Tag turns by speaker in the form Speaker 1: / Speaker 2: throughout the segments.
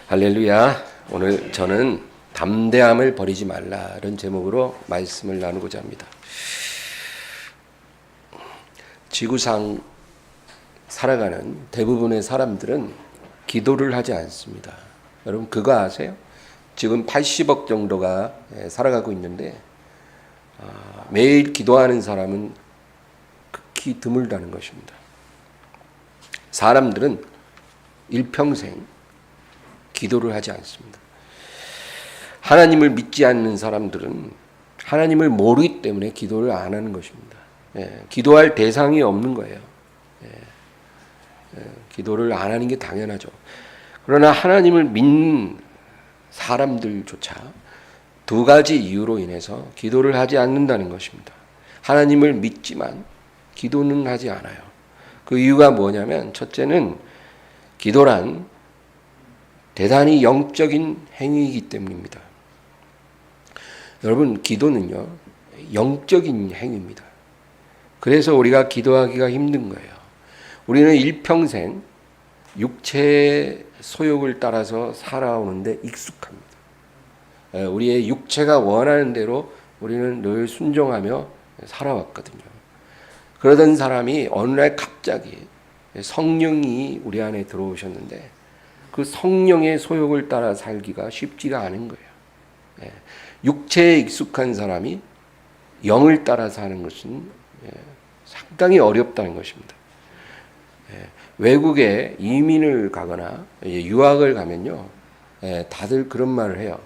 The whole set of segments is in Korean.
Speaker 1: 할렐루야. 오늘 저는 담대함을 버리지 말라 이런 제목으로 말씀을 나누고자 합니다. 지구상 살아가는 대부분의 사람들은 기도를 하지 않습니다. 여러분 그거 아세요? 지금 80억 정도가 살아가고 있는데 매일 기도하는 사람은 극히 드물다는 것입니다. 사람들은 일평생 기도를 하지 않습니다. 하나님을 믿지 않는 사람들은 하나님을 모르기 때문에 기도를 안 하는 것입니다. 기도할 대상이 없는 거예요. 기도를 안 하는 게 당연하죠. 그러나 하나님을 믿는 사람들조차 두 가지 이유로 인해서 기도를 하지 않는다는 것입니다. 하나님을 믿지만 기도는 하지 않아요. 그 이유가 뭐냐면 첫째는 기도란 대단히 영적인 행위이기 때문입니다. 여러분 기도는요 영적인 행위입니다. 그래서 우리가 기도하기가 힘든 거예요. 우리는 일평생 육체의 소욕을 따라서 살아오는데 익숙합니다. 우리의 육체가 원하는 대로 우리는 늘 순종하며 살아왔거든요. 그러던 사람이 어느 날 갑자기 성령이 우리 안에 들어오셨는데 그 성령의 소욕을 따라 살기가 쉽지가 않은 거예요. 육체에 익숙한 사람이 영을 따라 사는 것은 상당히 어렵다는 것입니다. 외국에 이민을 가거나 유학을 가면요, 다들 그런 말을 해요.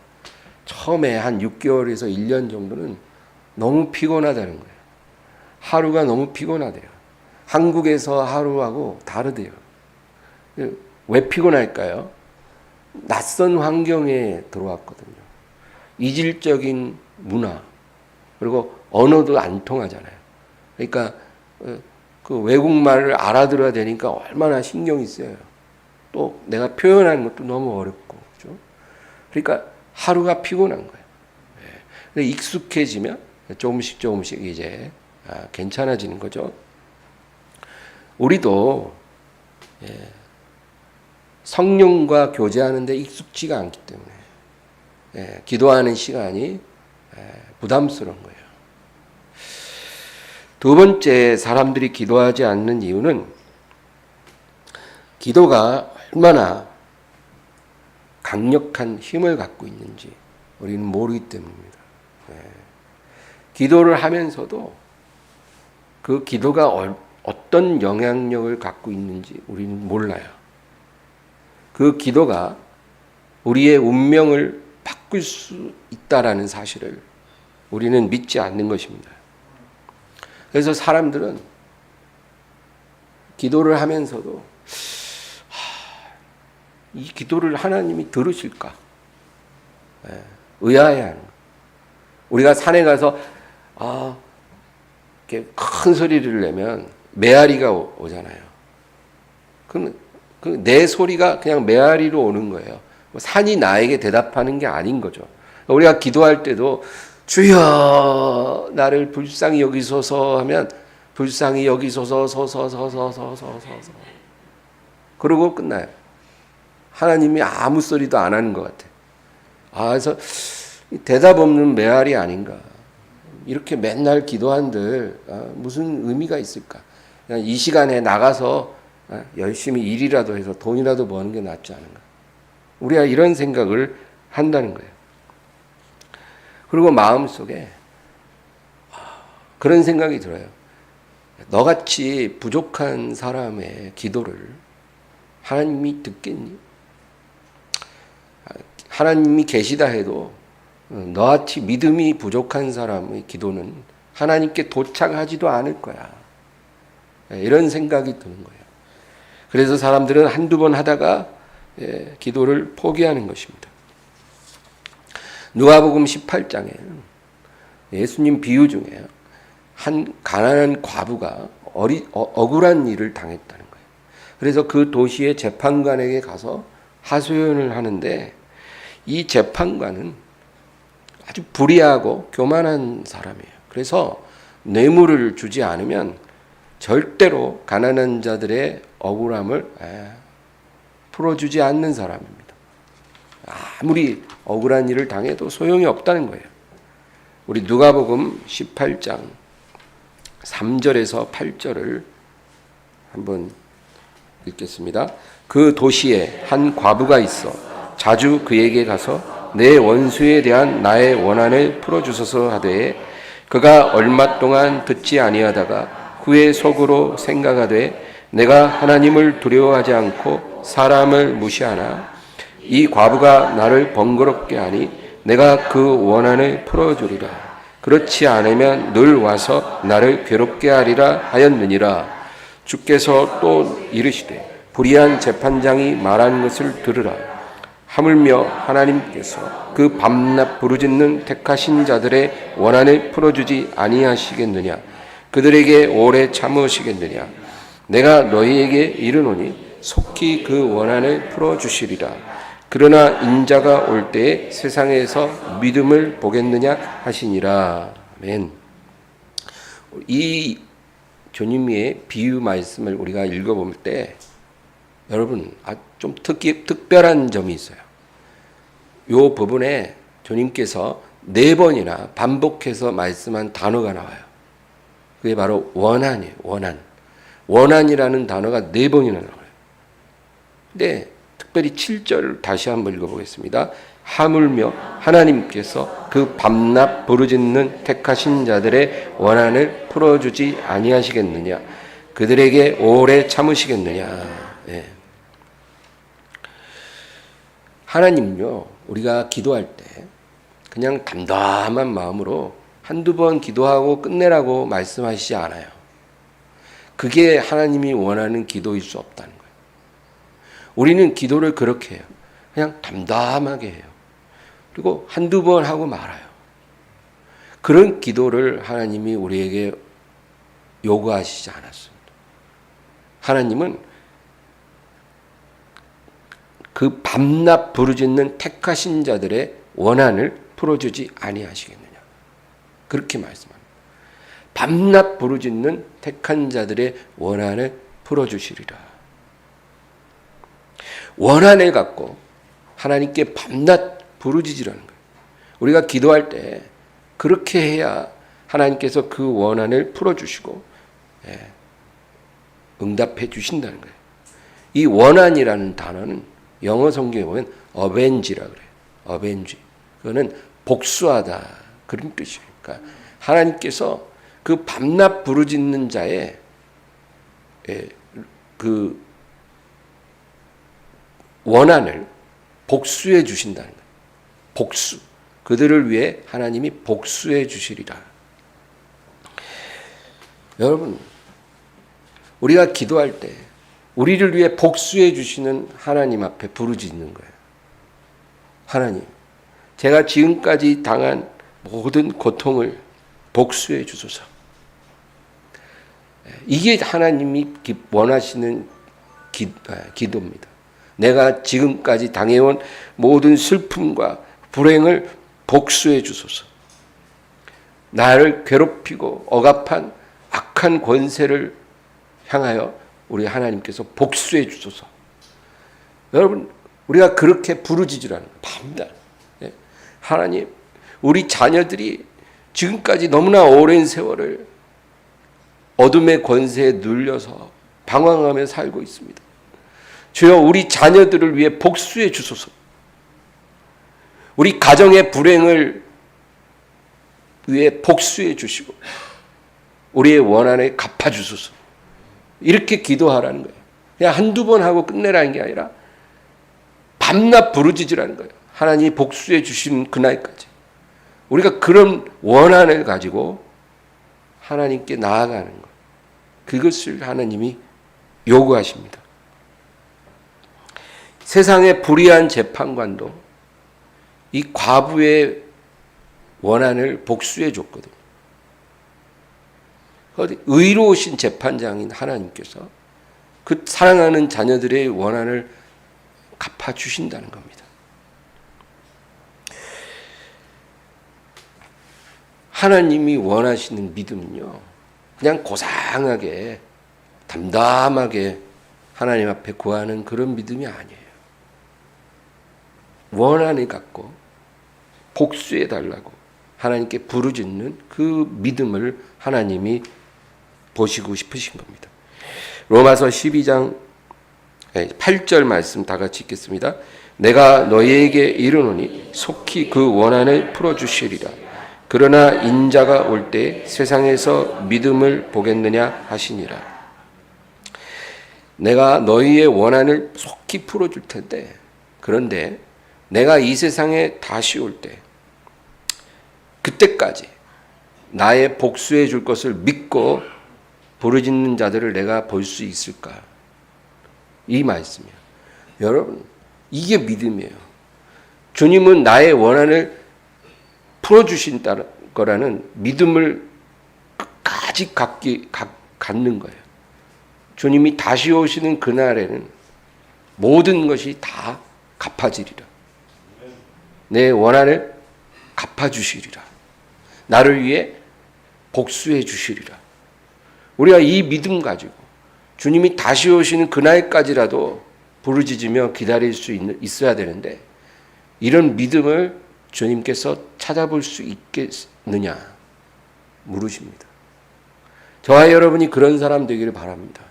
Speaker 1: 처음에 한 6개월에서 1년 정도는 너무 피곤하다는 거예요. 하루가 너무 피곤하대요. 한국에서 하루하고 다르대요. 왜 피곤할까요? 낯선 환경에 들어왔거든요. 이질적인 문화, 그리고 언어도 안 통하잖아요. 그러니까 그 외국말을 알아들어야 되니까 얼마나 신경이 쓰여요. 또 내가 표현하는 것도 너무 어렵고, 그렇죠? 그러니까 하루가 피곤한 거예요. 근데 익숙해지면 조금씩 이제 괜찮아지는 거죠. 우리도 성령과 교제하는데 익숙지가 않기 때문에 기도하는 시간이 부담스러운 거예요. 두 번째, 사람들이 기도하지 않는 이유는 기도가 얼마나 강력한 힘을 갖고 있는지 우리는 모르기 때문입니다. 기도를 하면서도 그 기도가 어떤 영향력을 갖고 있는지 우리는 몰라요. 그 기도가 우리의 운명을 바꿀 수 있다라는 사실을 우리는 믿지 않는 것입니다. 그래서 사람들은 기도를 하면서도 이 기도를 하나님이 들으실까? 의아해하는 거예요. 우리가 산에 가서 이렇게 큰 소리를 내면 메아리가 오잖아요. 그럼 내 소리가 그냥 메아리로 오는 거예요. 산이 나에게 대답하는 게 아닌 거죠. 우리가 기도할 때도 주여 나를 불쌍히 여기소서 하면 불쌍히 여기소서 서서 그러고 끝나요. 하나님이 아무 소리도 안 하는 것 같아요. 그래서 대답 없는 메아리 아닌가. 이렇게 맨날 기도한들 무슨 의미가 있을까. 그냥 이 시간에 나가서 열심히 일이라도 해서 돈이라도 버는 게 낫지 않은가. 우리가 이런 생각을 한다는 거예요. 그리고 마음속에 그런 생각이 들어요. 너같이 부족한 사람의 기도를 하나님이 듣겠니? 하나님이 계시다 해도 너같이 믿음이 부족한 사람의 기도는 하나님께 도착하지도 않을 거야. 이런 생각이 드는 거예요. 그래서 사람들은 한두 번 하다가 기도를 포기하는 것입니다. 누가복음 18장에 예수님 비유 중에 한 가난한 과부가 억울한 일을 당했다는 거예요. 그래서 그 도시의 재판관에게 가서 하소연을 하는데 이 재판관은 아주 불의하고 교만한 사람이에요. 그래서 뇌물을 주지 않으면 절대로 가난한 자들의 억울함을 풀어주지 않는 사람입니다. 아무리 억울한 일을 당해도 소용이 없다는 거예요. 우리 누가복음 18장 3절에서 8절을 한번 읽겠습니다. 그 도시에 한 과부가 있어 자주 그에게 가서 내 원수에 대한 나의 원한을 풀어주소서 하되 그가 얼마 동안 듣지 아니하다가 후에 속으로 생각하되 내가 하나님을 두려워하지 않고 사람을 무시하나 이 과부가 나를 번거롭게 하니 내가 그 원한을 풀어주리라. 그렇지 않으면 늘 와서 나를 괴롭게 하리라 하였느니라. 주께서 또 이르시되 불의한 재판장이 말한 것을 들으라. 하물며 하나님께서 그 밤낮 부르짖는 택하신 자들의 원한을 풀어주지 아니하시겠느냐. 그들에게 오래 참으시겠느냐. 내가 너희에게 이르노니 속히 그 원한을 풀어주시리라. 그러나 인자가 올 때에 세상에서 믿음을 보겠느냐 하시니라. 아멘. 이 조님의 비유 말씀을 우리가 읽어볼 때 여러분 좀 특별한 점이 있어요. 이 부분에 조님께서 4번이나 반복해서 말씀한 단어가 나와요. 그게 바로 원한이에요. 원한. 원한이라는 단어가 4번이나 나와요. 근데 특별히 7절을 다시 한번 읽어보겠습니다. 하물며 하나님께서 그 밤낮 부르짖는 택하신 자들의 원한을 풀어주지 아니하시겠느냐. 그들에게 오래 참으시겠느냐. 네. 하나님요, 우리가 기도할 때 그냥 담담한 마음으로 한두 번 기도하고 끝내라고 말씀하시지 않아요. 그게 하나님이 원하는 기도일 수 없다는 거예요. 우리는 기도를 그렇게 해요. 그냥 담담하게 해요. 그리고 한두 번 하고 말아요. 그런 기도를 하나님이 우리에게 요구하시지 않았습니다. 하나님은 그 밤낮 부르짖는 택하신 자들의 원한을 풀어주지 아니하시겠느냐. 그렇게 말씀합니다. 밤낮 부르짖는 택한 자들의 원한을 풀어주시리라. 원한을 갖고 하나님께 밤낮 부르짖으라는 거예요. 우리가 기도할 때 그렇게 해야 하나님께서 그 원한을 풀어주시고 응답해 주신다는 거예요. 이 원한이라는 단어는 영어 성경에 보면 어벤지라 그래요. 어벤지. 그거는 복수하다. 그런 뜻이에요. 그러니까 하나님께서 그 밤낮 부르짖는 자의 그 원한을 복수해 주신다는 거예요. 복수. 그들을 위해 하나님이 복수해 주시리라. 여러분, 우리가 기도할 때 우리를 위해 복수해 주시는 하나님 앞에 부르짖는 거예요. 하나님, 제가 지금까지 당한 모든 고통을 복수해 주소서. 이게 하나님이 원하시는 기도입니다. 내가 지금까지 당해온 모든 슬픔과 불행을 복수해 주소서. 나를 괴롭히고 억압한 악한 권세를 향하여 우리 하나님께서 복수해 주소서. 여러분, 우리가 그렇게 부르짖으라는 거예요. 밤낮. 하나님, 우리 자녀들이 지금까지 너무나 오랜 세월을 어둠의 권세에 눌려서 방황하며 살고 있습니다. 주여, 우리 자녀들을 위해 복수해 주소서. 우리 가정의 불행을 위해 복수해 주시고 우리의 원한을 갚아 주소서. 이렇게 기도하라는 거예요. 그냥 한두 번 하고 끝내라는 게 아니라 밤낮 부르짖으라는 거예요. 하나님이 복수해 주신 그날까지. 우리가 그런 원한을 가지고 하나님께 나아가는 것. 그것을 하나님이 요구하십니다. 세상의 불의한 재판관도 이 과부의 원한을 복수해 줬거든요. 의로우신 재판장인 하나님께서 그 사랑하는 자녀들의 원한을 갚아주신다는 겁니다. 하나님이 원하시는 믿음은요, 그냥 고상하게 담담하게 하나님 앞에 구하는 그런 믿음이 아니에요. 원한을 갖고 복수해 달라고 하나님께 부르짖는 그 믿음을 하나님이 보시고 싶으신 겁니다. 로마서 12장 8절 말씀 다 같이 읽겠습니다. 내가 너희에게 이르노니 속히 그 원한을 풀어주시리라. 그러나 인자가 올 때 세상에서 믿음을 보겠느냐 하시니라. 내가 너희의 원한을 속히 풀어줄 텐데, 그런데 내가 이 세상에 다시 올 때 그때까지 나의 복수해 줄 것을 믿고 부르짖는 자들을 내가 볼 수 있을까? 이 말씀이에요. 여러분, 이게 믿음이에요. 주님은 나의 원한을 풀어주신다는 거라는 믿음을 끝까지 갖는 거예요. 주님이 다시 오시는 그날에는 모든 것이 다 갚아지리라. 내 원한을 갚아주시리라. 나를 위해 복수해 주시리라. 우리가 이 믿음 가지고 주님이 다시 오시는 그날까지라도 부르짖으며 기다릴 수 있어야 되는데, 이런 믿음을 주님께서 찾아볼 수 있겠느냐 물으십니다. 저와 여러분이 그런 사람 되기를 바랍니다.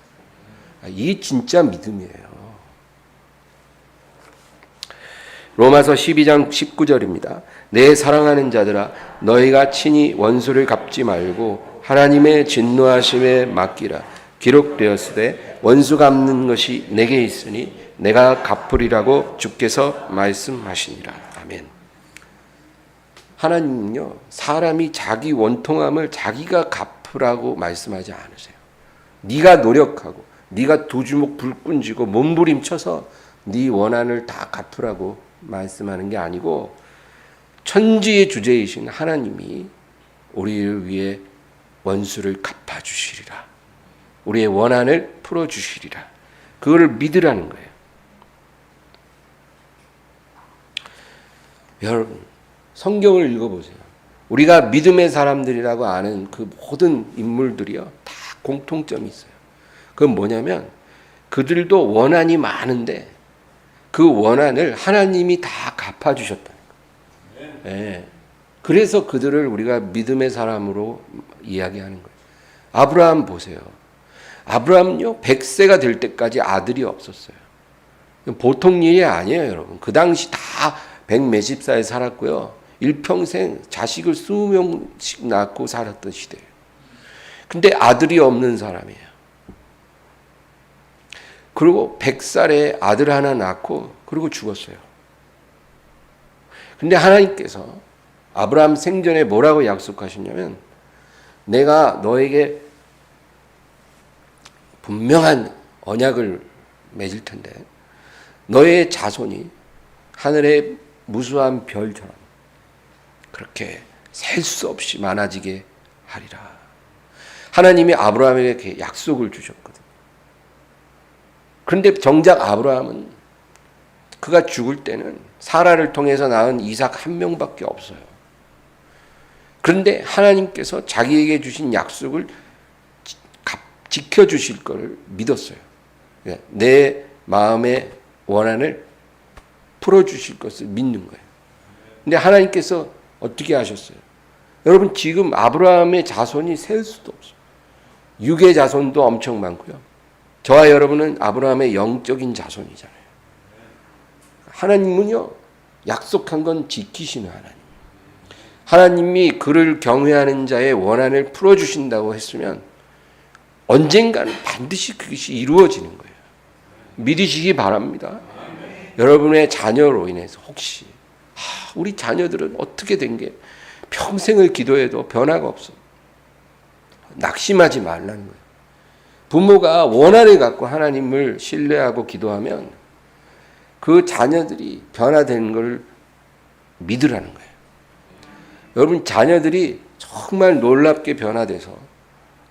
Speaker 1: 이게 진짜 믿음이에요. 로마서 12장 19절입니다. 내 사랑하는 자들아, 너희가 친히 원수를 갚지 말고 하나님의 진노하심에 맡기라. 기록되었으되 원수 갚는 것이 내게 있으니 내가 갚으리라고 주께서 말씀하시니라. 아멘. 하나님은요, 사람이 자기 원통함을 자기가 갚으라고 말씀하지 않으세요. 네가 노력하고 네가 두 주먹 불끈 쥐고 몸부림쳐서 네 원한을 다 갚으라고 말씀하는 게 아니고, 천지의 주제이신 하나님이 우리를 위해 원수를 갚아주시리라. 우리의 원한을 풀어주시리라. 그거를 믿으라는 거예요. 여러분, 성경을 읽어보세요. 우리가 믿음의 사람들이라고 아는 그 모든 인물들이요, 다 공통점이 있어요. 그건 뭐냐면 그들도 원한이 많은데 그 원한을 하나님이 다 갚아주셨다는 거예요. 네. 그래서 그들을 우리가 믿음의 사람으로 이야기하는 거예요. 아브라함 보세요. 아브라함요, 100세가 될 때까지 아들이 없었어요. 보통 일이 아니에요, 여러분. 그 당시 다 100몇십 살 살았고요. 일평생 자식을 20명씩 낳고 살았던 시대예요. 근데 아들이 없는 사람이에요. 그리고 100살에 아들 하나 낳고 그리고 죽었어요. 근데 하나님께서 아브라함 생전에 뭐라고 약속하셨냐면, 내가 너에게 분명한 언약을 맺을 텐데 너의 자손이 하늘의 무수한 별처럼 그렇게 셀 수 없이 많아지게 하리라. 하나님이 아브라함에게 이렇게 약속을 주셨거든요. 그런데 정작 아브라함은 그가 죽을 때는 사라를 통해서 낳은 이삭 한 명밖에 없어요. 그런데 하나님께서 자기에게 주신 약속을 지켜주실 것을 믿었어요. 내 마음의 원한을 풀어주실 것을 믿는 거예요. 근데 하나님께서 어떻게 하셨어요? 여러분, 지금 아브라함의 자손이 셀 수도 없어요. 육의 자손도 엄청 많고요. 저와 여러분은 아브라함의 영적인 자손이잖아요. 하나님은요, 약속한 건 지키시는 하나님. 하나님이 그를 경외하는 자의 원한을 풀어주신다고 했으면 언젠가는 반드시 그것이 이루어지는 거예요. 믿으시기 바랍니다. 여러분의 자녀로 인해서 혹시 우리 자녀들은 어떻게 된 게 평생을 기도해도 변화가 없어. 낙심하지 말라는 거예요. 부모가 원한을 갖고 하나님을 신뢰하고 기도하면 그 자녀들이 변화되는 걸 믿으라는 거예요. 여러분, 자녀들이 정말 놀랍게 변화돼서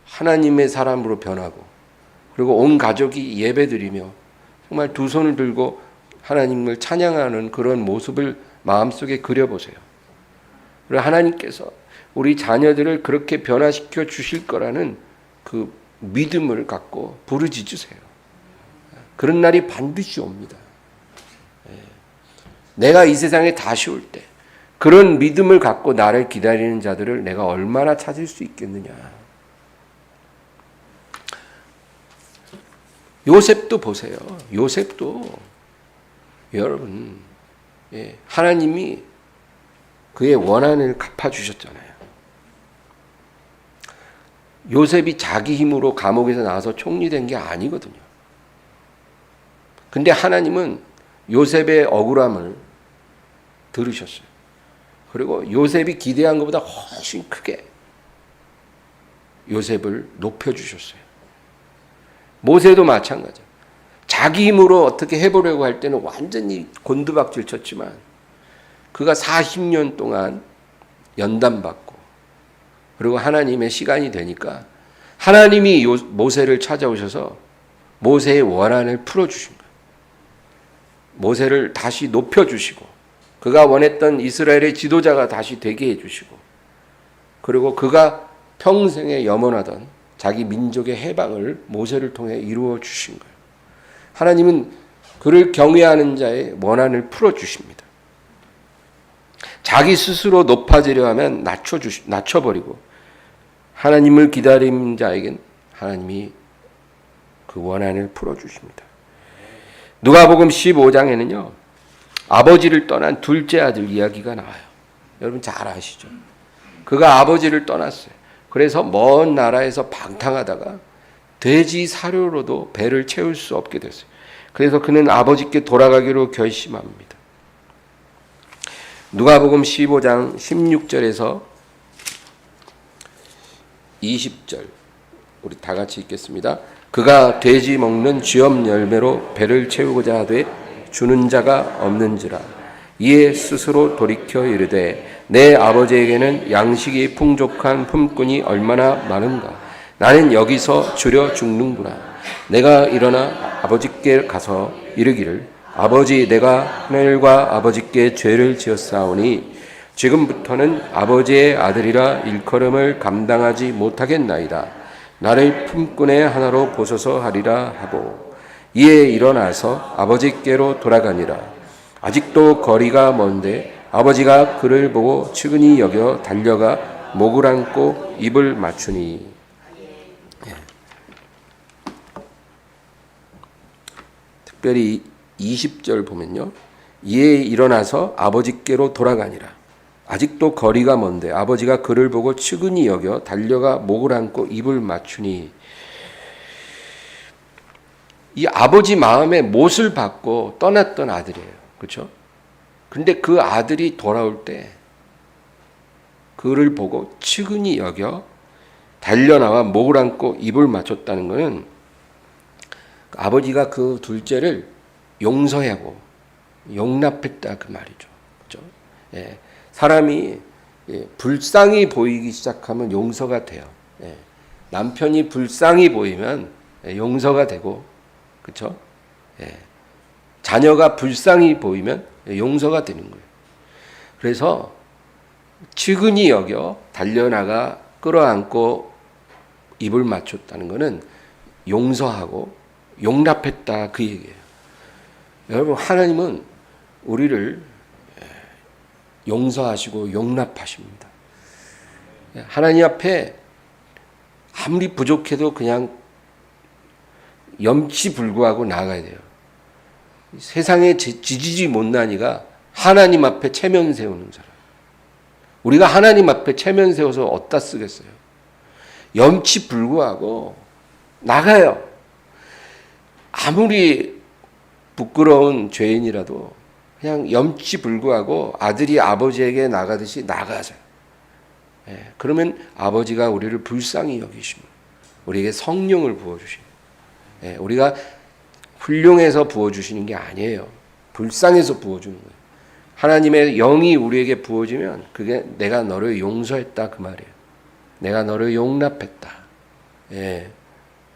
Speaker 1: 하나님의 사람으로 변하고, 그리고 온 가족이 예배드리며 정말 두 손을 들고 하나님을 찬양하는 그런 모습을 마음속에 그려보세요. 그리고 하나님께서 우리 자녀들을 그렇게 변화시켜 주실 거라는 그 믿음을 갖고 부르짖으세요. 그런 날이 반드시 옵니다. 내가 이 세상에 다시 올 때 그런 믿음을 갖고 나를 기다리는 자들을 내가 얼마나 찾을 수 있겠느냐. 요셉도 보세요. 요셉도 여러분, 하나님이 그의 원한을 갚아주셨잖아요. 요셉이 자기 힘으로 감옥에서 나와서 총리된 게 아니거든요. 근데 하나님은 요셉의 억울함을 들으셨어요. 그리고 요셉이 기대한 것보다 훨씬 크게 요셉을 높여주셨어요. 모세도 마찬가지예요. 자기 힘으로 어떻게 해보려고 할 때는 완전히 곤두박질 쳤지만 그가 40년 동안 연단받고 그리고 하나님의 시간이 되니까 하나님이 모세를 찾아오셔서 모세의 원한을 풀어주신 거예요. 모세를 다시 높여주시고 그가 원했던 이스라엘의 지도자가 다시 되게 해주시고 그리고 그가 평생에 염원하던 자기 민족의 해방을 모세를 통해 이루어 주신 거예요. 하나님은 그를 경외하는 자의 원한을 풀어주십니다. 자기 스스로 높아지려 하면 낮춰버리고 하나님을 기다리는 자에겐 하나님이 그 원한을 풀어주십니다. 누가복음 15장에는요. 아버지를 떠난 둘째 아들 이야기가 나와요. 여러분 잘 아시죠? 그가 아버지를 떠났어요. 그래서 먼 나라에서 방탕하다가 돼지 사료로도 배를 채울 수 없게 됐어요. 그래서 그는 아버지께 돌아가기로 결심합니다. 누가복음 15장 16절에서 20절 우리 다 같이 읽겠습니다. 그가 돼지 먹는 쥐엄 열매로 배를 채우고자 하되 주는 자가 없는지라 이에 스스로 돌이켜 이르되 내 아버지에게는 양식이 풍족한 품꾼이 얼마나 많은가 나는 여기서 주려 죽는구나. 내가 일어나 아버지께 가서 이르기를 아버지 내가 하늘과 아버지께 죄를 지었사오니 지금부터는 아버지의 아들이라 일컬음을 감당하지 못하겠나이다. 나를 품꾼의 하나로 보소서 하리라 하고 이에 일어나서 아버지께로 돌아가니라. 아직도 거리가 먼데 아버지가 그를 보고 측은히 여겨 달려가 목을 안고 입을 맞추니. 특별히 20절 보면요. 이에 일어나서 아버지께로 돌아가니라. 아직도 거리가 먼데 아버지가 그를 보고 측은히 여겨 달려가 목을 안고 입을 맞추니. 이 아버지 마음에 못을 받고 떠났던 아들이에요. 그렇죠? 근데 그 아들이 돌아올 때 그를 보고 측은히 여겨 달려나와 목을 안고 입을 맞췄다는 것은 아버지가 그 둘째를 용서하고 용납했다 그 말이죠. 그렇죠? 예. 사람이 불쌍히 보이기 시작하면 용서가 돼요. 예. 남편이 불쌍히 보이면 용서가 되고, 그렇죠? 예. 자녀가 불쌍히 보이면 용서가 되는 거예요. 그래서 측은히 여겨 달려나가 끌어안고 입을 맞췄다는 것은 용서하고 용납했다 그 얘기예요. 여러분 하나님은 우리를 용서하시고 용납하십니다. 하나님 앞에 아무리 부족해도 그냥 염치불구하고 나가야 돼요. 세상에 지지지 못나니가 하나님 앞에 체면 세우는 사람. 우리가 하나님 앞에 체면 세워서 어디다 쓰겠어요? 염치불구하고 나가요. 아무리 부끄러운 죄인이라도 그냥 염치불구하고 아들이 아버지에게 나가듯이 나가세요. 예, 그러면 아버지가 우리를 불쌍히 여기십니다. 우리에게 성령을 부어주십니다. 예, 우리가 훌륭해서 부어주시는 게 아니에요. 불쌍해서 부어주는 거예요. 하나님의 영이 우리에게 부어지면 그게 내가 너를 용서했다 그 말이에요. 내가 너를 용납했다. 예,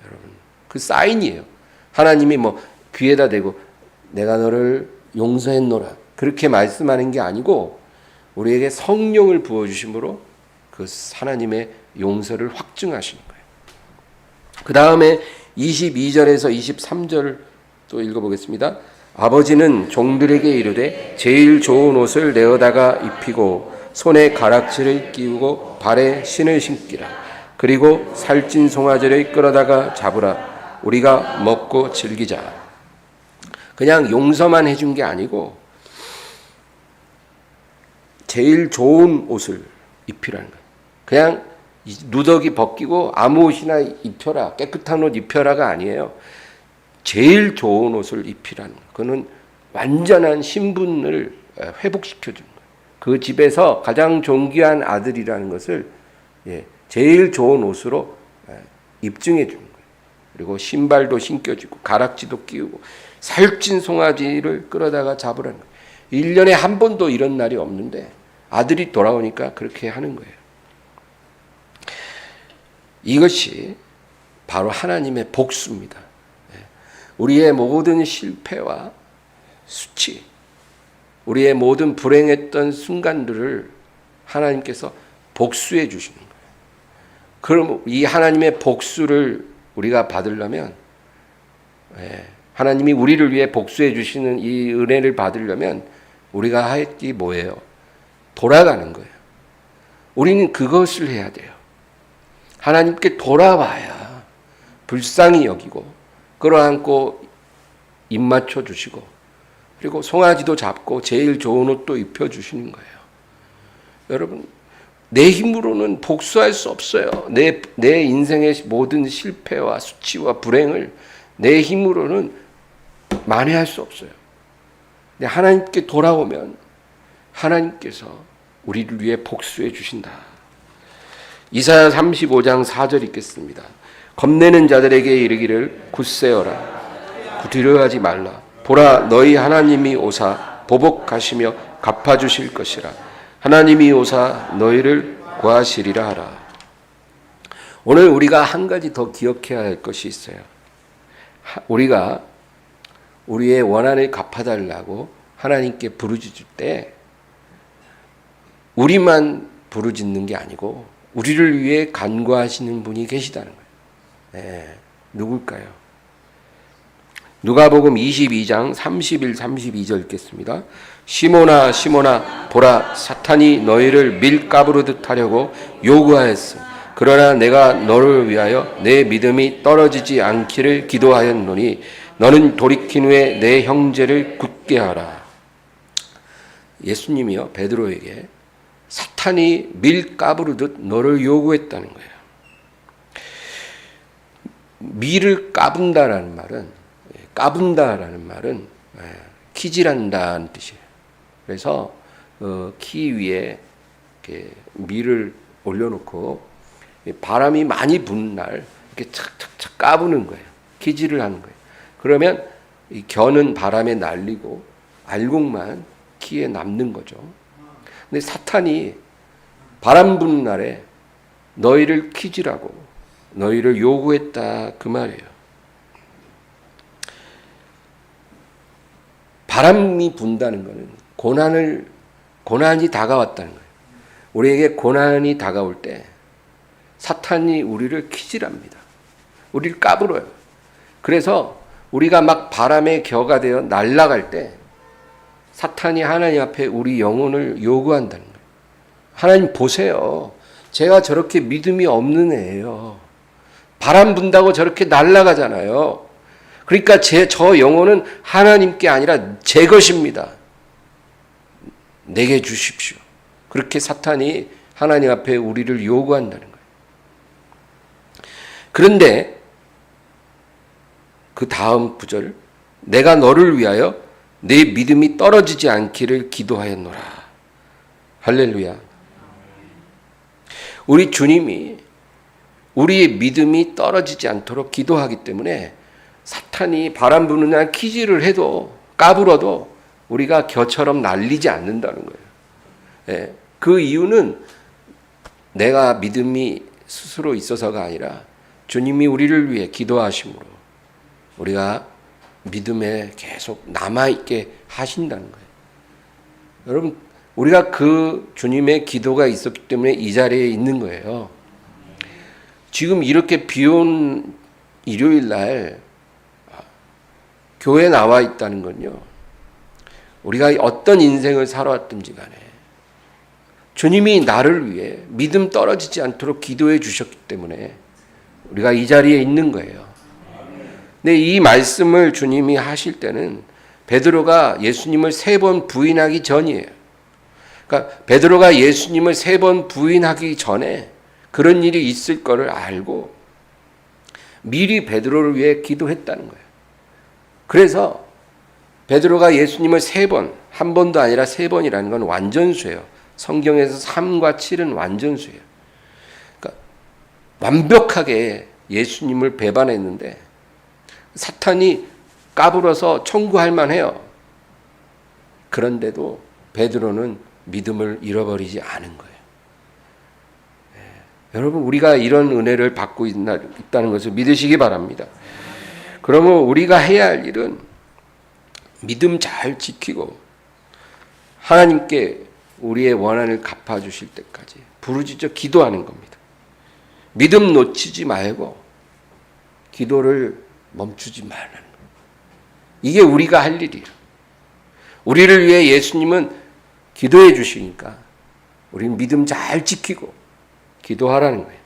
Speaker 1: 여러분 그 사인이에요. 하나님이 뭐 귀에다 대고 내가 너를 용서했노라 그렇게 말씀하는 게 아니고 우리에게 성령을 부어주심으로 그 하나님의 용서를 확증하시는 거예요. 그 다음에 22절에서 23절 또 읽어보겠습니다. 아버지는 종들에게 이르되 제일 좋은 옷을 내어다가 입히고 손에 가락지를 끼우고 발에 신을 신기라. 그리고 살찐 송아지를 끌어다가 잡으라. 우리가 먹고 즐기자. 그냥 용서만 해준 게 아니고 제일 좋은 옷을 입히라는 거예요. 그냥 누더기 벗기고 아무 옷이나 입혀라, 깨끗한 옷 입혀라가 아니에요. 제일 좋은 옷을 입히라는 거예요. 그거는 완전한 신분을 회복시켜 주는 거예요. 그 집에서 가장 존귀한 아들이라는 것을 제일 좋은 옷으로 입증해 주는 거예요. 그리고 신발도 신겨주고 가락지도 끼우고 살찐 송아지를 끌어다가 잡으라는 거예요. 1년에 한 번도 이런 날이 없는데 아들이 돌아오니까 그렇게 하는 거예요. 이것이 바로 하나님의 복수입니다. 우리의 모든 실패와 수치, 우리의 모든 불행했던 순간들을 하나님께서 복수해 주시는 거예요. 그럼 이 하나님의 복수를 우리가 받으려면, 하나님이 우리를 위해 복수해 주시는 이 은혜를 받으려면 우리가 할 게 뭐예요? 돌아가는 거예요. 우리는 그것을 해야 돼요. 하나님께 돌아와야 불쌍히 여기고 끌어안고 입 맞춰 주시고 그리고 송아지도 잡고 제일 좋은 옷도 입혀 주시는 거예요. 여러분, 내 힘으로는 복수할 수 없어요. 내 인생의 모든 실패와 수치와 불행을 내 힘으로는 만회할 수 없어요. 근데 하나님께 돌아오면 하나님께서 우리를 위해 복수해 주신다. 이사야 35장 4절 읽겠습니다. 겁내는 자들에게 이르기를 굳세어라. 두려워하지 말라. 보라, 너희 하나님이 오사 보복하시며 갚아주실 것이라. 하나님이 오사 너희를 구하시리라 하라. 오늘 우리가 한 가지 더 기억해야 할 것이 있어요. 우리가 우리의 원한을 갚아달라고 하나님께 부르짖을 때 우리만 부르짖는 게 아니고 우리를 위해 간구하시는 분이 계시다는 거예요. 누굴까요? 누가복음 22장 31, 32절 읽겠습니다. 시몬아 시몬아 보라, 사탄이 너희를 밀가부르듯 하려고 요구하였음. 그러나 내가 너를 위하여 내 믿음이 떨어지지 않기를 기도하였노니 너는 돌이킨 후에 내 형제를 굳게 하라. 예수님이요 베드로에게 사탄이 밀 까부르듯 너를 요구했다는 거예요. 밀을 까분다라는 말은 키질한다는 뜻이에요. 그래서 키 위에 이렇게 밀을 올려놓고 바람이 많이 부는 날 이렇게 착착착 까부는 거예요. 키질을 하는 거예요. 그러면 이 겨는 바람에 날리고 알곡만 키에 남는 거죠. 근데 사탄이 바람 부는 날에 너희를 키질하고 너희를 요구했다 그 말이에요. 바람이 분다는 것은 고난이 다가왔다는 거예요. 우리에게 고난이 다가올 때 사탄이 우리를 키질합니다. 우리를 까불어요. 그래서 우리가 막 바람의 겨가 되어 날아갈 때 사탄이 하나님 앞에 우리 영혼을 요구한다는 거예요. 하나님 보세요. 제가 저렇게 믿음이 없는 애예요. 바람 분다고 저렇게 날아가잖아요. 그러니까 저 영혼은 하나님께 아니라 제 것입니다. 내게 주십시오. 그렇게 사탄이 하나님 앞에 우리를 요구한다는 거예요. 그런데 그 다음 구절, 내가 너를 위하여 내 믿음이 떨어지지 않기를 기도하였노라. 할렐루야. 우리 주님이 우리의 믿음이 떨어지지 않도록 기도하기 때문에 사탄이 바람 부는 날 키질을 해도 까불어도 우리가 겨처럼 날리지 않는다는 거예요. 그 이유는 내가 믿음이 스스로 있어서가 아니라 주님이 우리를 위해 기도하심으로 우리가 믿음에 계속 남아있게 하신다는 거예요. 여러분, 우리가 그 주님의 기도가 있었기 때문에 이 자리에 있는 거예요. 지금 이렇게 비 온 일요일 날 교회에 나와 있다는 건요, 우리가 어떤 인생을 살아왔든지 간에 주님이 나를 위해 믿음 떨어지지 않도록 기도해 주셨기 때문에 우리가 이 자리에 있는 거예요. 근데 이 말씀을 주님이 하실 때는 베드로가 예수님을 3번 부인하기 전이에요. 그러니까 베드로가 예수님을 3번 부인하기 전에 그런 일이 있을 거를 알고 미리 베드로를 위해 기도했다는 거예요. 그래서 베드로가 예수님을 3번, 한 번도 아니라 3번이라는 건 완전수예요. 성경에서 3과 7은 완전수예요. 그러니까 완벽하게 예수님을 배반했는데 사탄이 까불어서 청구할 만해요. 그런데도 베드로는 믿음을 잃어버리지 않은 거예요. 여러분, 우리가 이런 은혜를 받고 있다는 것을 믿으시기 바랍니다. 그러면 우리가 해야 할 일은 믿음 잘 지키고 하나님께 우리의 원한을 갚아주실 때까지 부르짖어 기도하는 겁니다. 믿음 놓치지 말고 기도를 멈추지 말라는 거예요. 이게 우리가 할 일이에요. 우리를 위해 예수님은 기도해 주시니까 우리는 믿음 잘 지키고 기도하라는 거예요.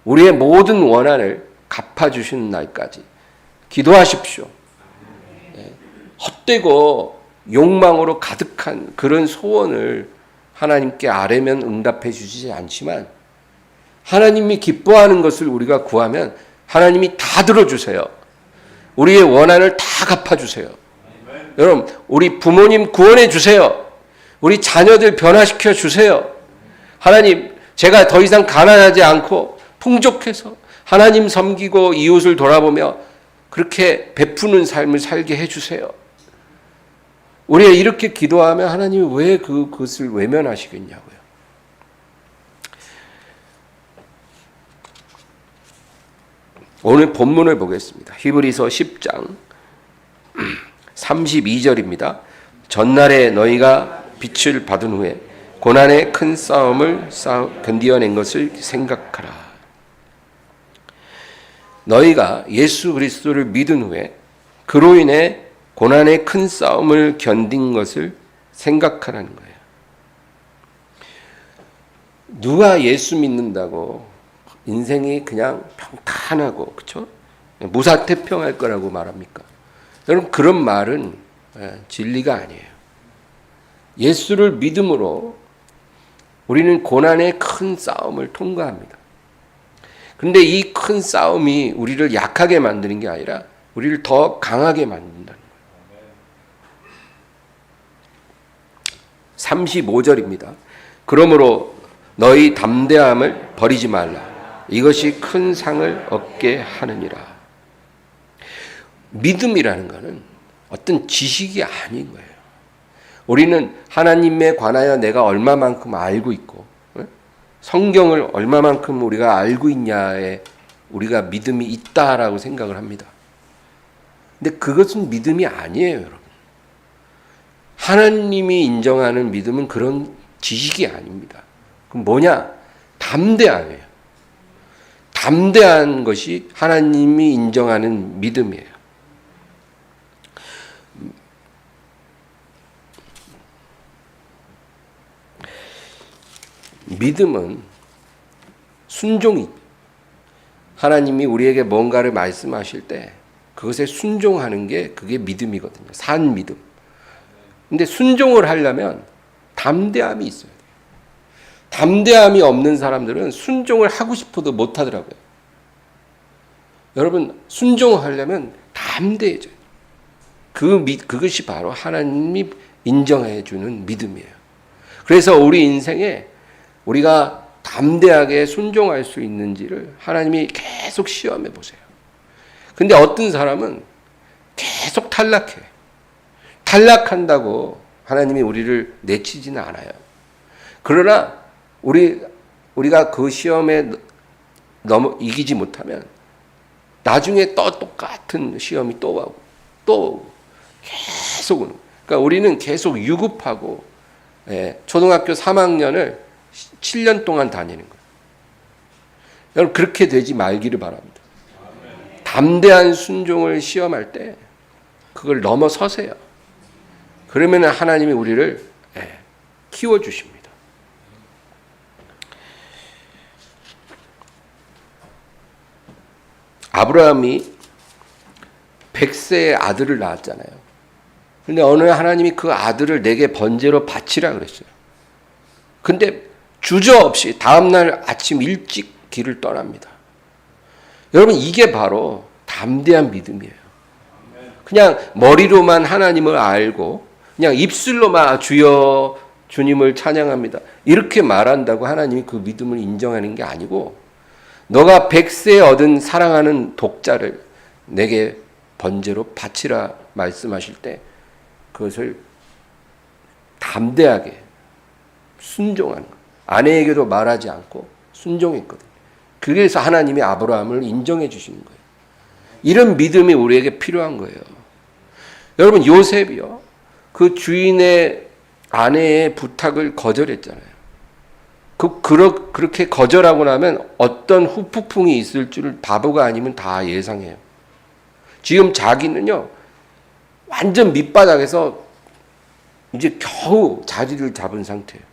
Speaker 1: 우리의 모든 원한을 갚아주시는 날까지 기도하십시오. 헛되고 욕망으로 가득한 그런 소원을 하나님께 아뢰면 응답해 주시지 않지만 하나님이 기뻐하는 것을 우리가 구하면 하나님이 다 들어주세요. 우리의 원한을 다 갚아주세요. 여러분, 우리 부모님 구원해 주세요. 우리 자녀들 변화시켜 주세요. 하나님, 제가 더 이상 가난하지 않고 풍족해서 하나님 섬기고 이웃을 돌아보며 그렇게 베푸는 삶을 살게 해주세요. 우리가 이렇게 기도하면 하나님이 왜 그것을 외면하시겠냐고요. 오늘 본문을 보겠습니다. 히브리서 10장 32절입니다. 전날에 너희가 빛을 받은 후에 고난의 큰 싸움을 견디어낸 것을 생각하라. 너희가 예수 그리스도를 믿은 후에 그로 인해 고난의 큰 싸움을 견딘 것을 생각하라는 거예요. 누가 예수 믿는다고 인생이 그냥 평탄하고 그렇죠? 무사태평할 거라고 말합니까? 여러분, 그런 말은 진리가 아니에요. 예수를 믿음으로 우리는 고난의 큰 싸움을 통과합니다. 그런데 이 큰 싸움이 우리를 약하게 만드는 게 아니라 우리를 더 강하게 만든다는 거예요. 35절입니다. 그러므로 너희 담대함을 버리지 말라. 이것이 큰 상을 얻게 하느니라. 믿음이라는 것은 어떤 지식이 아닌 거예요. 우리는 하나님에 관하여 내가 얼마만큼 알고 있고 성경을 얼마만큼 우리가 알고 있냐에 우리가 믿음이 있다라고 생각을 합니다. 근데 그것은 믿음이 아니에요, 여러분. 하나님이 인정하는 믿음은 그런 지식이 아닙니다. 그럼 뭐냐? 담대함이에요. 담대한 것이 하나님이 인정하는 믿음이에요. 믿음은 순종이, 하나님이 우리에게 뭔가를 말씀하실 때 그것에 순종하는 게 그게 믿음이거든요. 산 믿음. 근데 순종을 하려면 담대함이 있어야 돼요. 담대함이 없는 사람들은 순종을 하고 싶어도 못 하더라고요. 여러분, 순종하려면 담대해져요. 그것이 바로 하나님이 인정해 주는 믿음이에요. 그래서 우리 인생에 우리가 담대하게 순종할 수 있는지를 하나님이 계속 시험해 보세요. 근데 어떤 사람은 계속 탈락해. 탈락한다고 하나님이 우리를 내치지는 않아요. 그러나 우리가 그 시험에 이기지 못하면 나중에 또 똑같은 시험이 또 오고 또 계속 오는 거예요. 그러니까 우리는 계속 유급하고 초등학교 3학년을 7년 동안 다니는 거예요. 여러분, 그렇게 되지 말기를 바랍니다. 담대한 순종을 시험할 때 그걸 넘어서세요. 그러면 하나님이 우리를 키워주십니다. 아브라함이 100세의 아들을 낳았잖아요. 근데 어느 날 하나님이 그 아들을 내게 번제로 바치라 그랬어요. 근데 주저없이 다음날 아침 일찍 길을 떠납니다. 여러분, 이게 바로 담대한 믿음이에요. 그냥 머리로만 하나님을 알고 그냥 입술로만 주여 주님을 찬양합니다, 이렇게 말한다고 하나님이 그 믿음을 인정하는 게 아니고, 너가 100세 얻은 사랑하는 독자를 내게 번제로 바치라 말씀하실 때 그것을 담대하게 순종하는 거예요. 아내에게도 말하지 않고 순종했거든요. 그래서 하나님이 아브라함을 인정해 주시는 거예요. 이런 믿음이 우리에게 필요한 거예요. 여러분, 요셉이요, 그 주인의 아내의 부탁을 거절했잖아요. 그렇게 거절하고 나면 어떤 후폭풍이 있을 줄 바보가 아니면 다 예상해요. 지금 자기는요, 완전 밑바닥에서 이제 겨우 자리를 잡은 상태예요.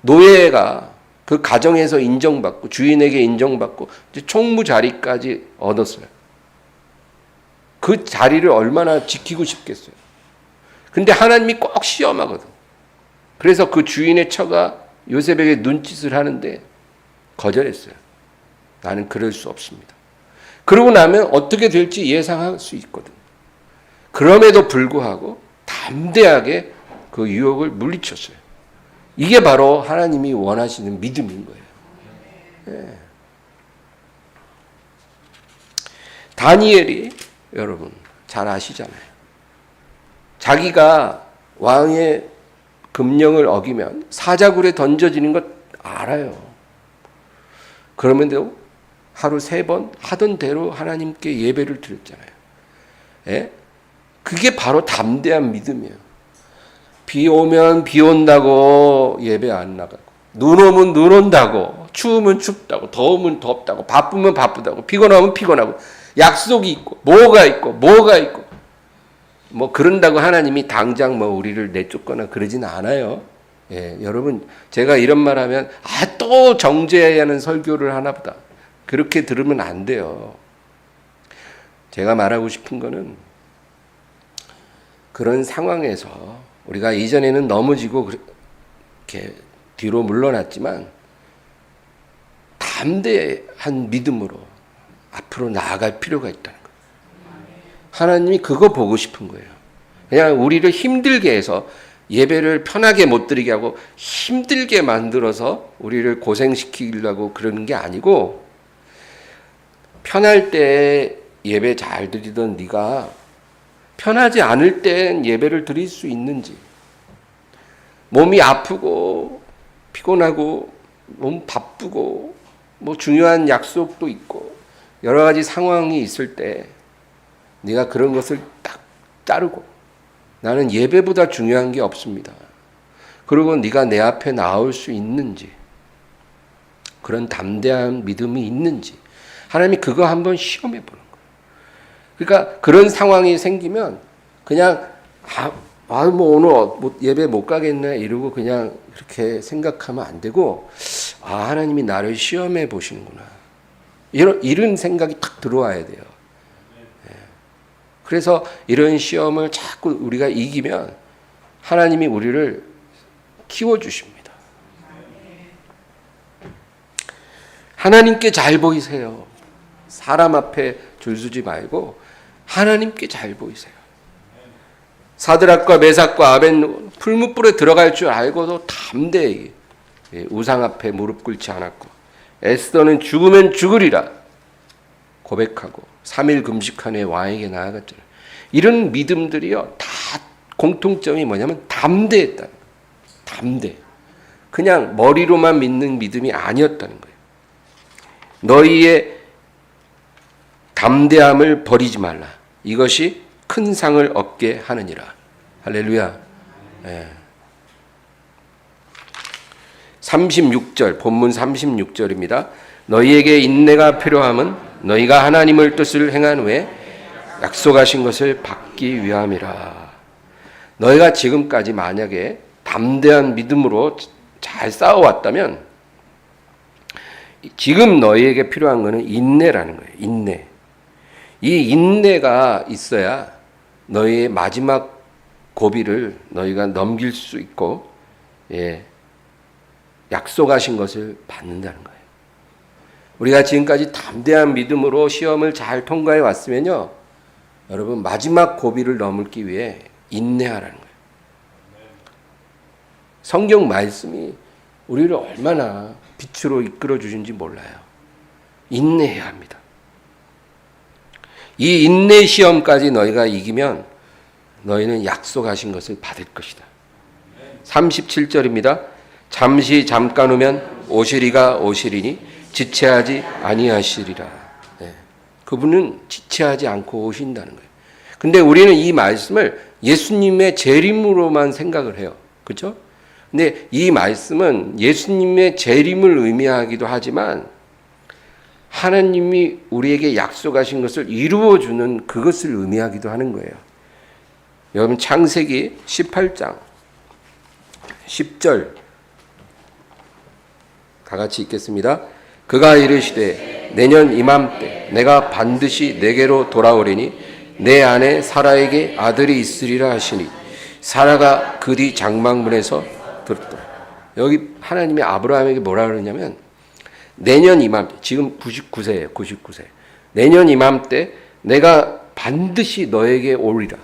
Speaker 1: 노예가 그 가정에서 인정받고 주인에게 인정받고 이제 총무 자리까지 얻었어요. 그 자리를 얼마나 지키고 싶겠어요. 근데 하나님이 꼭 시험하거든. 그래서 그 주인의 처가 요셉에게 눈짓을 하는데 거절했어요. 나는 그럴 수 없습니다. 그러고 나면 어떻게 될지 예상할 수 있거든. 그럼에도 불구하고 담대하게 그 유혹을 물리쳤어요. 이게 바로 하나님이 원하시는 믿음인 거예요. 네. 다니엘이 여러분 잘 아시잖아요. 자기가 왕의 금령을 어기면 사자굴에 던져지는 것 알아요. 그러면도 하루 3번 하던 대로 하나님께 예배를 드렸잖아요. 예? 그게 바로 담대한 믿음이에요. 비 오면 비 온다고 예배 안 나가고, 눈 오면 눈 온다고, 추우면 춥다고, 더우면 덥다고, 바쁘면 바쁘다고, 피곤하면 피곤하고, 약속이 있고 뭐가 있고 뭐 그런다고 하나님이 당장 뭐 우리를 내쫓거나 그러진 않아요. 예, 여러분, 제가 이런 말 하면 또 정죄해야 하는 설교를 하나 보다, 그렇게 들으면 안 돼요. 제가 말하고 싶은 거는 그런 상황에서 우리가 이전에는 넘어지고 이렇게 뒤로 물러났지만 담대한 믿음으로 앞으로 나아갈 필요가 있다는 거예요. 하나님이 그거 보고 싶은 거예요. 그냥 우리를 힘들게 해서 예배를 편하게 못 드리게 하고 힘들게 만들어서 우리를 고생시키려고 그러는 게 아니고, 편할 때 예배 잘 드리던 네가 편하지 않을 땐 예배를 드릴 수 있는지, 몸이 아프고 피곤하고 몸 바쁘고 뭐 중요한 약속도 있고 여러 가지 상황이 있을 때 네가 그런 것을 딱 자르고 나는 예배보다 중요한 게 없습니다, 그리고 네가 내 앞에 나올 수 있는지, 그런 담대한 믿음이 있는지 하나님이 그거 한번 시험해 보는 거예요. 그러니까 그런 상황이 생기면 그냥 뭐 오늘 예배 못 가겠네 이러고 그냥 그렇게 생각하면 안 되고, 하나님이 나를 시험해 보시는구나, 이런 생각이 딱 들어와야 돼요. 그래서 이런 시험을 자꾸 우리가 이기면 하나님이 우리를 키워주십니다. 하나님께 잘 보이세요. 사람 앞에 줄서지 말고 하나님께 잘 보이세요. 사드락과 메삭과 아벤노고 풀무불에 들어갈 줄 알고도 담대히 우상 앞에 무릎 꿇지 않았고, 에스더는 죽으면 죽으리라 고백하고 3일 금식한 후에 왕에게 나아갔잖아요. 이런 믿음들이요, 다 공통점이 뭐냐면 담대했다는 거예요. 담대. 그냥 머리로만 믿는 믿음이 아니었다는 거예요. 너희의 담대함을 버리지 말라. 이것이 큰 상을 얻게 하느니라. 할렐루야. 36절, 본문 36절입니다. 너희에게 인내가 필요함은 너희가 하나님의 뜻을 행한 후에 약속하신 것을 받기 위함이라. 너희가 지금까지 만약에 담대한 믿음으로 잘 싸워왔다면 지금 너희에게 필요한 것은 인내라는 거예요. 인내. 이 인내가 있어야 너희의 마지막 고비를 너희가 넘길 수 있고, 약속하신 것을 받는다는 거예요. 우리가 지금까지 담대한 믿음으로 시험을 잘 통과해 왔으면요, 여러분 마지막 고비를 넘기 위해 인내하라는 거예요. 성경 말씀이 우리를 얼마나 빛으로 이끌어 주신지 몰라요. 인내해야 합니다. 이 인내 시험까지 너희가 이기면 너희는 약속하신 것을 받을 것이다. 37절입니다. 잠시 잠깐 오면 오시리가 오시리니 지체하지 아니하시리라. 그분은 지체하지 않고 오신다는 거예요. 근데 우리는 이 말씀을 예수님의 재림으로만 생각을 해요. 그렇죠? 근데 이 말씀은 예수님의 재림을 의미하기도 하지만 하나님이 우리에게 약속하신 것을 이루어주는 그것을 의미하기도 하는 거예요. 여러분 창세기 18장 10절 다 같이 읽겠습니다. 그가 이르시되 내년 이맘때 내가 반드시 내게로 돌아오리니 내 아내 사라에게 아들이 있으리라 하시니 사라가 그 뒤 장막문에서 들었다. 여기 하나님이 아브라함에게 뭐라 그러냐면 내년 이맘때, 지금 99세예요. 99세. 내년 이맘때 내가 반드시 너에게 오리라.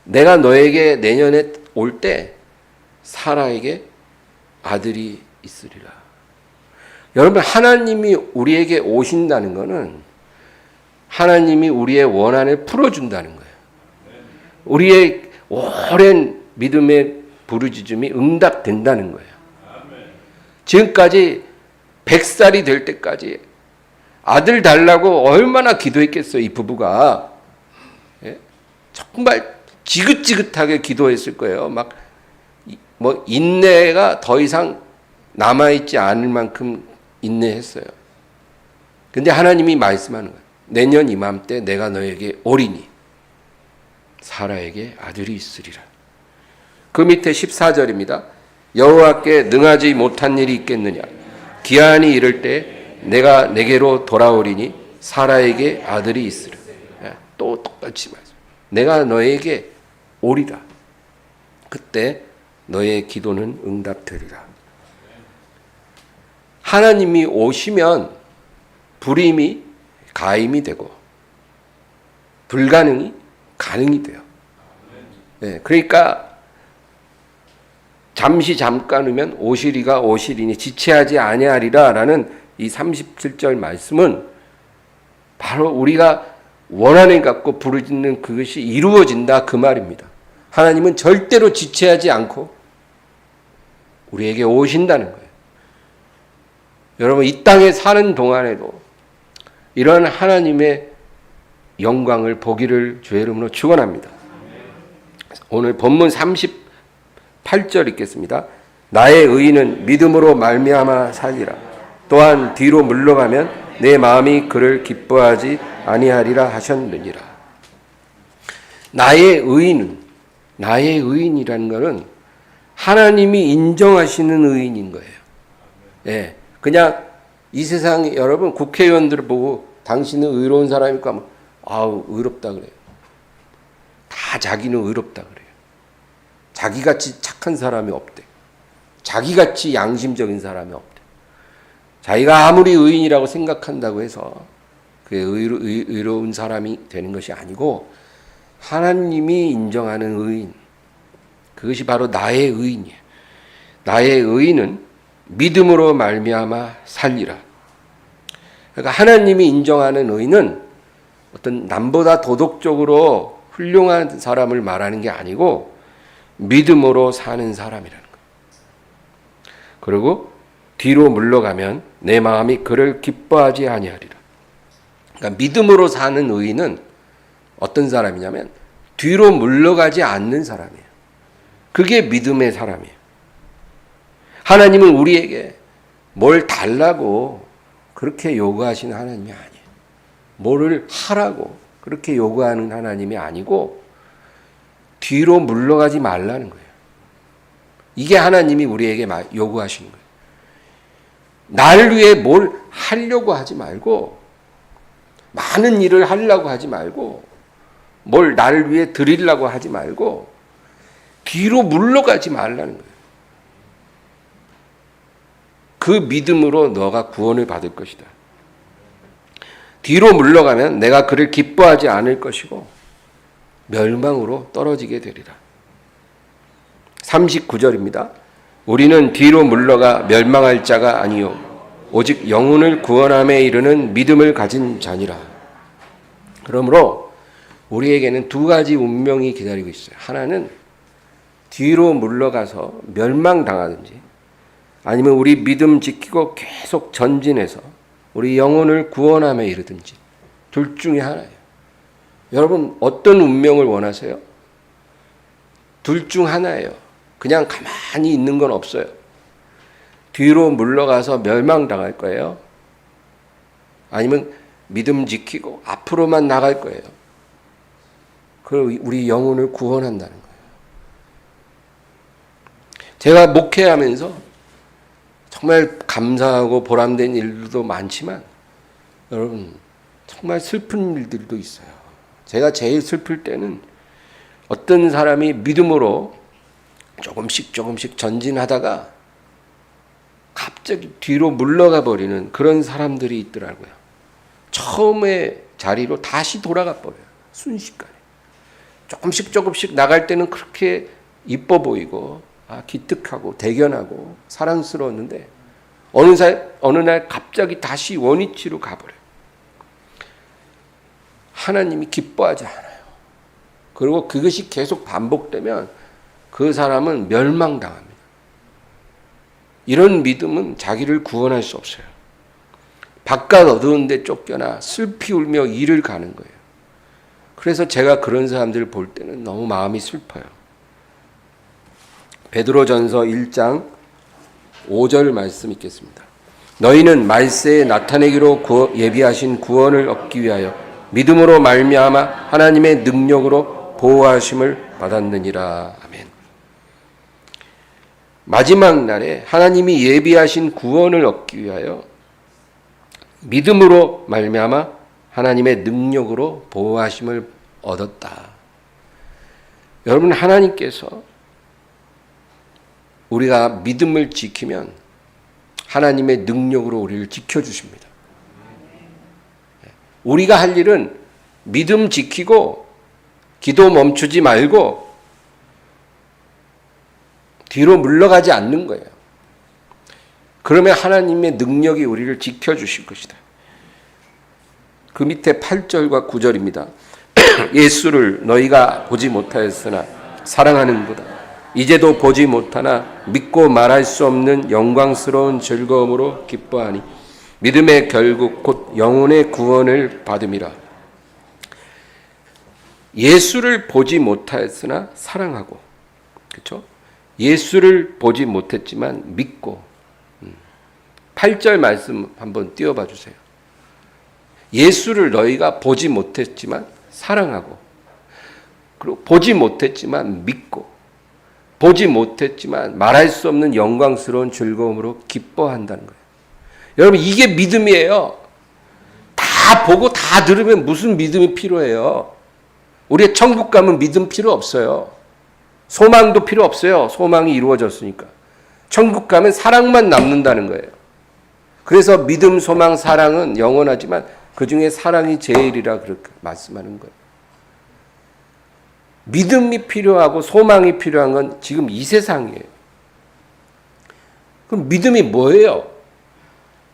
Speaker 1: 내가 너에게 내년에 올 때 사라에게 아들이 있으리라. 여러분 하나님이 우리에게 오신다는 것은 하나님이 우리의 원한을 풀어준다는 거예요. 우리의 오랜 믿음의 부르짖음이 응답된다는 거예요. 지금까지 100살이 될 때까지 아들 달라고 얼마나 기도했겠어요. 이 부부가. 정말 지긋지긋하게 기도했을 거예요. 막 뭐 인내가 더 이상 남아있지 않을 만큼 인내했어요. 근데 하나님이 말씀하는 거예요. 내년 이맘때 내가 너에게 오리니 사라에게 아들이 있으리라. 그 밑에 14절입니다. 여호와께 능하지 못한 일이 있겠느냐. 기한이 이를 때 내가 내게로 돌아오리니 사라에게 아들이 있으리라. 또 똑같이 말씀. 내가 너에게 오리라. 그때 너의 기도는 응답되리라. 하나님이 오시면 불임이 가임이 되고 불가능이 가능이 돼요. 그러니까 잠시 잠깐 후면 오시리가 오시리니 지체하지 아니하리라 라는 이 37절 말씀은 바로 우리가 원한을 갖고 부르짖는 그것이 이루어진다 그 말입니다. 하나님은 절대로 지체하지 않고 우리에게 오신다는 거예요. 여러분 이 땅에 사는 동안에도 이런 하나님의 영광을 보기를 주의 이름으로 축원합니다. 오늘 본문 38절 읽겠습니다. 나의 의인은 믿음으로 말미암아 살리라. 또한 뒤로 물러가면 내 마음이 그를 기뻐하지 아니하리라 하셨느니라. 나의 의인이라는 것은 하나님이 인정하시는 의인인 거예요. 그냥 이 세상 여러분 국회의원들을 보고 당신은 의로운 사람이니까 뭐, 아우 의롭다 그래요. 다 자기는 의롭다 그래요. 자기같이 착한 사람이 없대. 자기같이 양심적인 사람이 없대. 자기가 아무리 의인이라고 생각한다고 해서 그게 의로운 사람이 되는 것이 아니고 하나님이 인정하는 의인, 그것이 바로 나의 의인이에요. 나의 의인은 믿음으로 말미암아 살리라. 그러니까 하나님이 인정하는 의인은 어떤 남보다 도덕적으로 훌륭한 사람을 말하는 게 아니고 믿음으로 사는 사람이라는 거예요. 그리고 뒤로 물러가면 내 마음이 그를 기뻐하지 아니하리라. 그러니까 믿음으로 사는 의인은 어떤 사람이냐면 뒤로 물러가지 않는 사람이에요. 그게 믿음의 사람이에요. 하나님은 우리에게 뭘 달라고 그렇게 요구하시는 하나님이 아니에요. 뭐를 하라고 그렇게 요구하는 하나님이 아니고 뒤로 물러가지 말라는 거예요. 이게 하나님이 우리에게 요구하시는 거예요. 나를 위해 뭘 하려고 하지 말고, 많은 일을 하려고 하지 말고, 뭘 나를 위해 드리려고 하지 말고 뒤로 물러가지 말라는 거예요. 그 믿음으로 너가 구원을 받을 것이다. 뒤로 물러가면 내가 그를 기뻐하지 않을 것이고 멸망으로 떨어지게 되리라. 39절입니다. 우리는 뒤로 물러가 멸망할 자가 아니요 오직 영혼을 구원함에 이르는 믿음을 가진 자니라. 그러므로 우리에게는 두 가지 운명이 기다리고 있어요. 하나는 뒤로 물러가서 멸망당하든지, 아니면 우리 믿음 지키고 계속 전진해서 우리 영혼을 구원함에 이르든지, 둘 중에 하나예요. 여러분 어떤 운명을 원하세요? 둘 중 하나예요. 그냥 가만히 있는 건 없어요. 뒤로 물러가서 멸망당할 거예요. 아니면 믿음 지키고 앞으로만 나갈 거예요. 그리고 우리 영혼을 구원한다는 거예요. 제가 목회하면서 정말 감사하고 보람된 일도 많지만 여러분 정말 슬픈 일들도 있어요. 제가 제일 슬플 때는 어떤 사람이 믿음으로 조금씩 전진하다가 갑자기 뒤로 물러가 버리는 그런 사람들이 있더라고요. 처음의 자리로 다시 돌아가 버려요. 순식간에. 조금씩 나갈 때는 그렇게 이뻐 보이고 기특하고 대견하고 사랑스러웠는데 어느 날 갑자기 다시 원위치로 가버려요. 하나님이 기뻐하지 않아요. 그리고 그것이 계속 반복되면 그 사람은 멸망당합니다. 이런 믿음은 자기를 구원할 수 없어요. 바깥 어두운 데 쫓겨나 슬피 울며 일을 가는 거예요. 그래서 제가 그런 사람들을 볼 때는 너무 마음이 슬퍼요. 베드로전서 1장 5절 말씀 읽겠습니다. 너희는 말세에 나타내기로 예비하신 구원을 얻기 위하여 믿음으로 말미암아 하나님의 능력으로 보호하심을 받았느니라. 아멘. 마지막 날에 하나님이 예비하신 구원을 얻기 위하여 믿음으로 말미암아 하나님의 능력으로 보호하심을 얻었다. 여러분, 하나님께서 우리가 믿음을 지키면 하나님의 능력으로 우리를 지켜주십니다. 우리가 할 일은 믿음 지키고 기도 멈추지 말고 뒤로 물러가지 않는 거예요. 그러면 하나님의 능력이 우리를 지켜주실 것이다. 그 밑에 8절과 9절입니다. 예수를 너희가 보지 못하였으나 사랑하는보다 이제도 보지 못하나 믿고 말할 수 없는 영광스러운 즐거움으로 기뻐하니 믿음의 결국 곧 영혼의 구원을 받음이라. 예수를 보지 못하였으나 사랑하고, 그렇죠? 예수를 보지 못했지만 믿고. 8절 말씀 한번 띄워봐 주세요. 예수를 너희가 보지 못했지만 사랑하고, 그리고 보지 못했지만 믿고, 보지 못했지만 말할 수 없는 영광스러운 즐거움으로 기뻐한다는 거예요. 여러분, 이게 믿음이에요. 다 보고 다 들으면 무슨 믿음이 필요해요? 우리의 천국 가면 믿음 필요 없어요. 소망도 필요 없어요. 소망이 이루어졌으니까. 천국 가면 사랑만 남는다는 거예요. 그래서 믿음, 소망, 사랑은 영원하지만 그 중에 사랑이 제일이라 그렇게 말씀하는 거예요. 믿음이 필요하고 소망이 필요한 건 지금 이 세상이에요. 그럼 믿음이 뭐예요?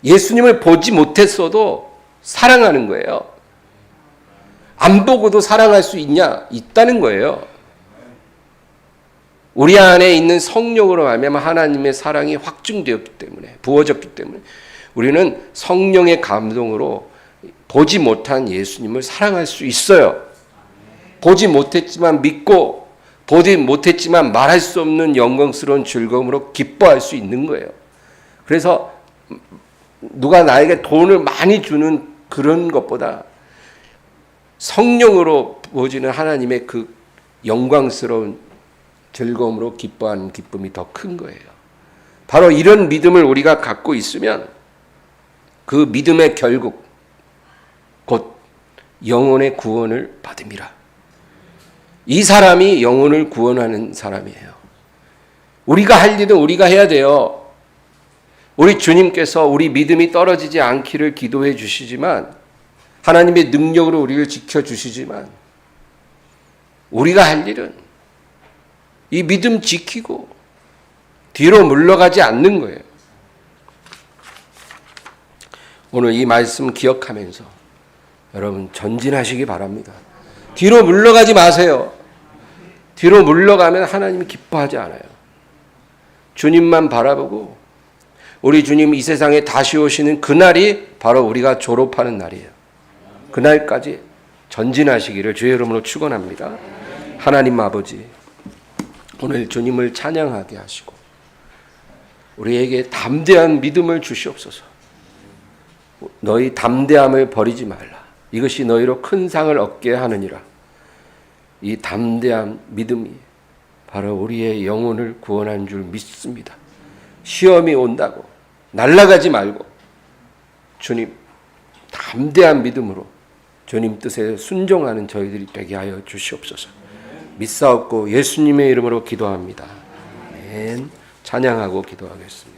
Speaker 1: 예수님을 보지 못했어도 사랑하는 거예요. 안 보고도 사랑할 수 있냐? 있다는 거예요. 우리 안에 있는 성령으로 말미암아 하나님의 사랑이 확증되었기 때문에, 부어졌기 때문에 우리는 성령의 감동으로 보지 못한 예수님을 사랑할 수 있어요. 보지 못했지만 믿고, 보지 못했지만 말할 수 없는 영광스러운 즐거움으로 기뻐할 수 있는 거예요. 그래서 누가 나에게 돈을 많이 주는 그런 것보다 성령으로 부어지는 하나님의 그 영광스러운 즐거움으로 기뻐하는 기쁨이 더 큰 거예요. 바로 이런 믿음을 우리가 갖고 있으면 그 믿음의 결국 곧 영혼의 구원을 받음이라. 이 사람이 영혼을 구원하는 사람이에요. 우리가 할 일은 우리가 해야 돼요. 우리 주님께서 우리 믿음이 떨어지지 않기를 기도해 주시지만, 하나님의 능력으로 우리를 지켜주시지만, 우리가 할 일은 이 믿음 지키고 뒤로 물러가지 않는 거예요. 오늘 이 말씀 기억하면서 여러분 전진하시기 바랍니다. 뒤로 물러가지 마세요. 뒤로 물러가면 하나님이 기뻐하지 않아요. 주님만 바라보고 우리 주님 이 세상에 다시 오시는 그날이 바로 우리가 졸업하는 날이에요. 그날까지 전진하시기를 주의 이름으로 축원합니다. 하나님 아버지, 오늘 주님을 찬양하게 하시고 우리에게 담대한 믿음을 주시옵소서. 너희 담대함을 버리지 말라. 이것이 너희로 큰 상을 얻게 하느니라. 이 담대한 믿음이 바로 우리의 영혼을 구원한 줄 믿습니다. 시험이 온다고 날아가지 말고 주님 담대한 믿음으로 주님 뜻에 순종하는 저희들이 되게 하여 주시옵소서. 믿사옵고 예수님의 이름으로 기도합니다. 아멘. 찬양하고 기도하겠습니다.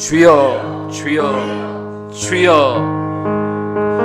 Speaker 1: 주여